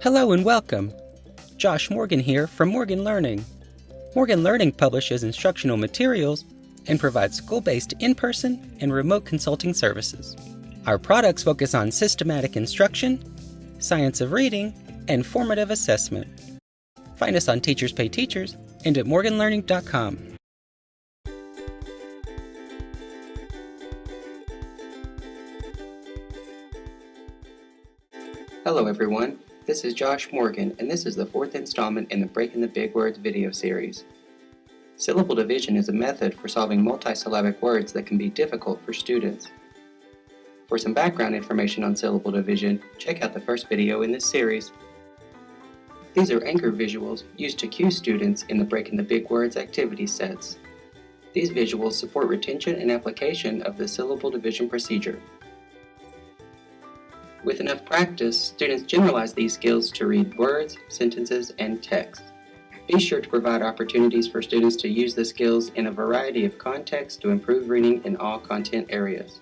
Hello and welcome! Josh Morgan here from Morgan Learning. Morgan Learning publishes instructional materials and provides school-based in-person and remote consulting services. Our products focus on systematic instruction, science of reading, and formative assessment. Find us on Teachers Pay Teachers and at morganlearning.com. Hello everyone, this is Josh Morgan, and this is the fourth installment in the Breaking the Big Words video series. Syllable division is a method for solving multisyllabic words that can be difficult for students. For some background information on syllable division, check out the first video in this series. These are anchor visuals used to cue students in the Breaking the Big Words activity sets. These visuals support retention and application of the syllable division procedure. With enough practice, students generalize these skills to read words, sentences, and text. Be sure to provide opportunities for students to use the skills in a variety of contexts to improve reading in all content areas.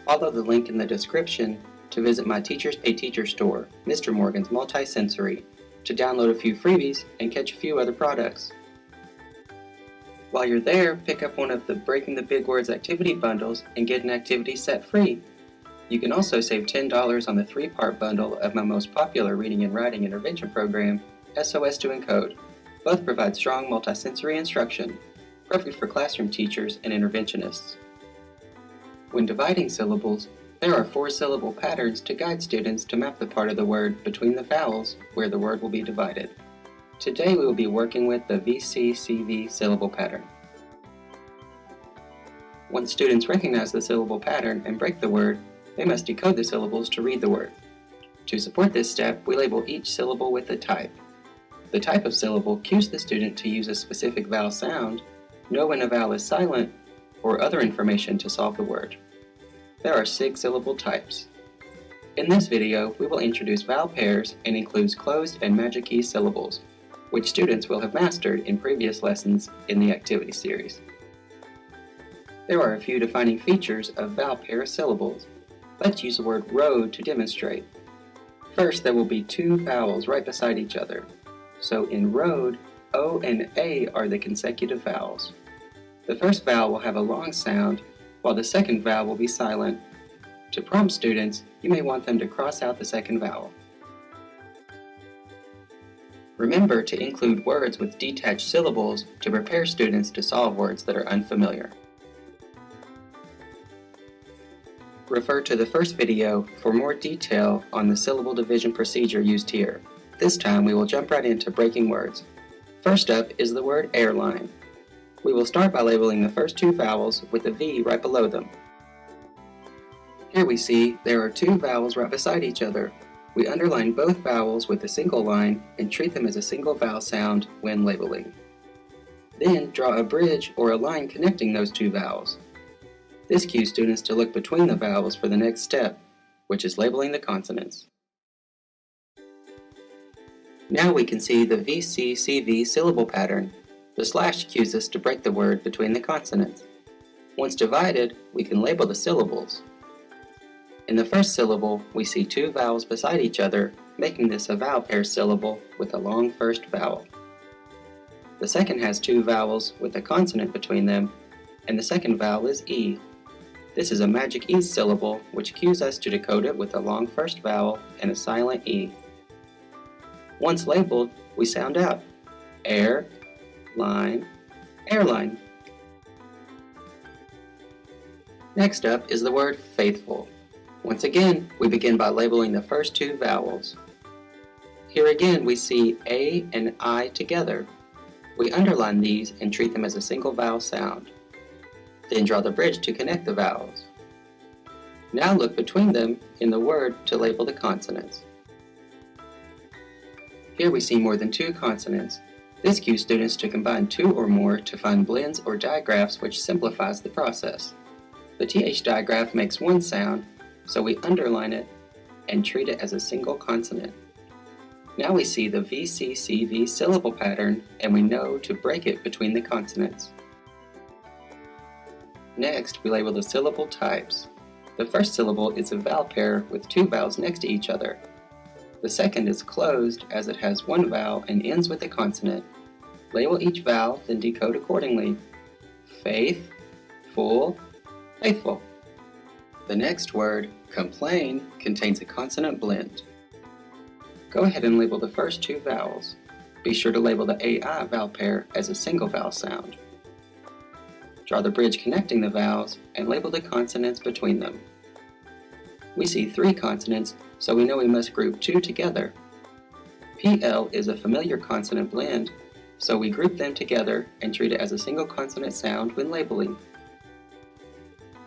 Follow the link in the description to visit my Teachers Pay Teacher store, Mr. Morgan's Multisensory, to download a few freebies and catch a few other products. While you're there, pick up one of the Breaking the Big Words activity bundles and get an activity set free. You can also save $10 on the 3-part bundle of my most popular reading and writing intervention program, SOS to Encode. Both provide strong multisensory instruction, perfect for classroom teachers and interventionists. When dividing syllables, there are 4 syllable patterns to guide students to map the part of the word between the vowels where the word will be divided. Today we will be working with the VCCV syllable pattern. Once students recognize the syllable pattern and break the word, they must decode the syllables to read the word. To support this step, we label each syllable with a type. The type of syllable cues the student to use a specific vowel sound, know when a vowel is silent, or other information to solve the word. There are 6 syllable types. In this video, we will introduce vowel pairs and includes closed and magic key syllables, which students will have mastered in previous lessons in the activity series. There are a few defining features of vowel pair syllables. Let's use the word road to demonstrate. First, there will be 2 vowels right beside each other. So in road, O and A are the consecutive vowels. The first vowel will have a long sound, while the second vowel will be silent. To prompt students, you may want them to cross out the second vowel. Remember to include words with detached syllables to prepare students to solve words that are unfamiliar. Refer to the first video for more detail on the syllable division procedure used here. This time we will jump right into breaking words. First up is the word airline. We will start by labeling the first 2 vowels with a V right below them. Here we see there are 2 vowels right beside each other. We underline both vowels with a single line and treat them as a single vowel sound when labeling. Then draw a bridge or a line connecting those 2 vowels. This cues students to look between the vowels for the next step, which is labeling the consonants. Now we can see the VCCV syllable pattern. The slash cues us to break the word between the consonants. Once divided, we can label the syllables. In the first syllable, we see 2 vowels beside each other, making this a vowel pair syllable with a long first vowel. The second has 2 vowels with a consonant between them, and the second vowel is E. This is a magic E syllable, which cues us to decode it with a long first vowel and a silent E. Once labeled, we sound out air, line, airline. Next up is the word faithful. Once again, we begin by labeling the first 2 vowels. Here again we see A and I together. We underline these and treat them as a single vowel sound. Then draw the bridge to connect the vowels. Now look between them in the word to label the consonants. Here we see more than 2 consonants. This cues students to combine 2 or more to find blends or digraphs, which simplifies the process. The TH digraph makes 1 sound, so we underline it and treat it as a single consonant. Now we see the VCCV syllable pattern and we know to break it between the consonants. Next, we label the syllable types. The first syllable is a vowel pair with 2 vowels next to each other. The second is closed as it has one vowel and ends with a consonant. Label each vowel, then decode accordingly. Faith, full, faithful. The next word, complain, contains a consonant blend. Go ahead and label the first two vowels. Be sure to label the AI vowel pair as a single vowel sound. Draw the bridge connecting the vowels and label the consonants between them. We see 3 consonants, so we know we must group 2 together. PL is a familiar consonant blend, so we group them together and treat it as a single consonant sound when labeling.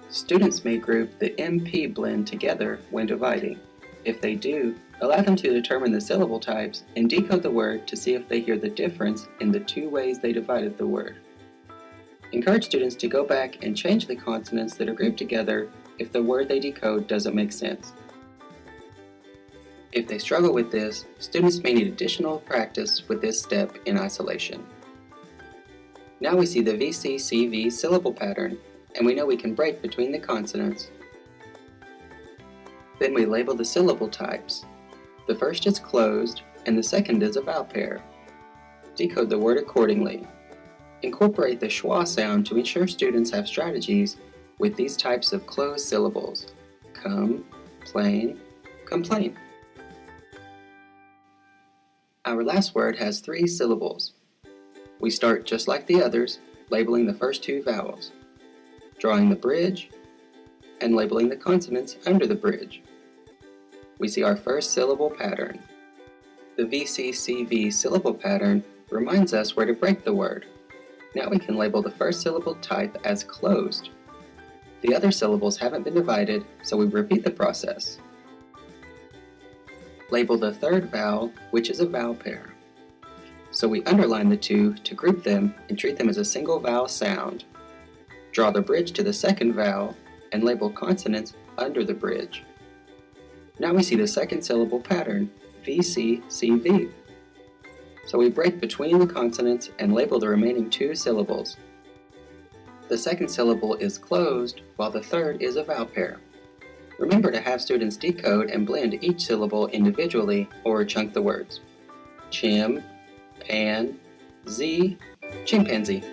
Students may group the MP blend together when dividing. If they do, allow them to determine the syllable types and decode the word to see if they hear the difference in the 2 ways they divided the word. Encourage students to go back and change the consonants that are grouped together if the word they decode doesn't make sense. If they struggle with this, students may need additional practice with this step in isolation. Now we see the VCCV syllable pattern, and we know we can break between the consonants. Then we label the syllable types. The first is closed, and the second is a vowel pair. Decode the word accordingly. Incorporate the schwa sound to ensure students have strategies with these types of closed syllables. Come, plain, complain. Our last word has 3 syllables. We start just like the others, labeling the first 2 vowels, drawing the bridge, and labeling the consonants under the bridge. We see our first syllable pattern. The VCCV syllable pattern reminds us where to break the word. Now we can label the first syllable type as closed. The other syllables haven't been divided, so we repeat the process. Label the third vowel, which is a vowel pair. So we underline the 2 to group them and treat them as a single vowel sound. Draw the bridge to the second vowel and label consonants under the bridge. Now we see the second syllable pattern, VCCV. So we break between the consonants and label the remaining 2 syllables. The second syllable is closed, while the third is a vowel pair. Remember to have students decode and blend each syllable individually or chunk the words. Chim, pan, z, chimpanzee.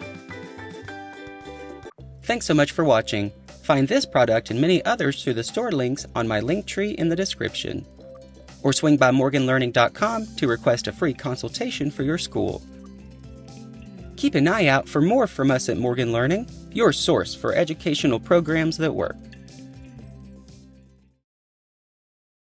Thanks so much for watching. Find this product and many others through the store links on my link tree in the description. Or swing by morganlearning.com to request a free consultation for your school. Keep an eye out for more from us at Morgan Learning, your source for educational programs that work.